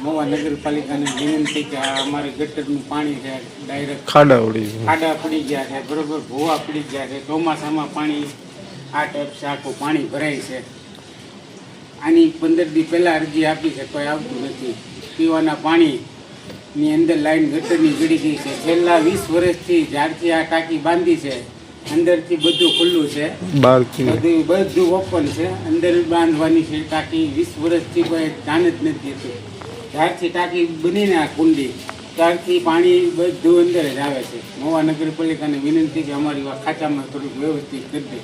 મહુવા નગરપાલિકાની વિનંતી કે અમારે ગટરનું પાણી છે ડાયરેક્ટ ખાડા પડી ગયા છે, બરોબર ભૂવા પડી ગયા છે. ચોમાસામાં પાણી આ ટાઈપ છે, આખું પાણી ભરાય છે. આની 15 દી પહેલાં અરજી આપી છે, કોઈ આવતું નથી. પીવાના પાણીની અંદર લાઈન ગટરની ગળી ગઈ છે. છેલ્લા 20 વર્ષથી જ્યારથી આ ટાંકી બાંધી છે અંદરથી બધું ખુલ્લું છે, બધું ઓપન છે. અંદર બાંધવાની છે ટાંકી 20 વર્ષથી કોઈ ધ્યાન જ નથી હતું. જ્યારથી ટાંકી બનીને આ કુંડી ત્યારથી પાણી બધું અંદર જ આવે છે. મહુવા નગરપાલિકાને વિનંતી કે અમારી ખાતામાં થોડુંક વ્યવસ્થિત કરી દે.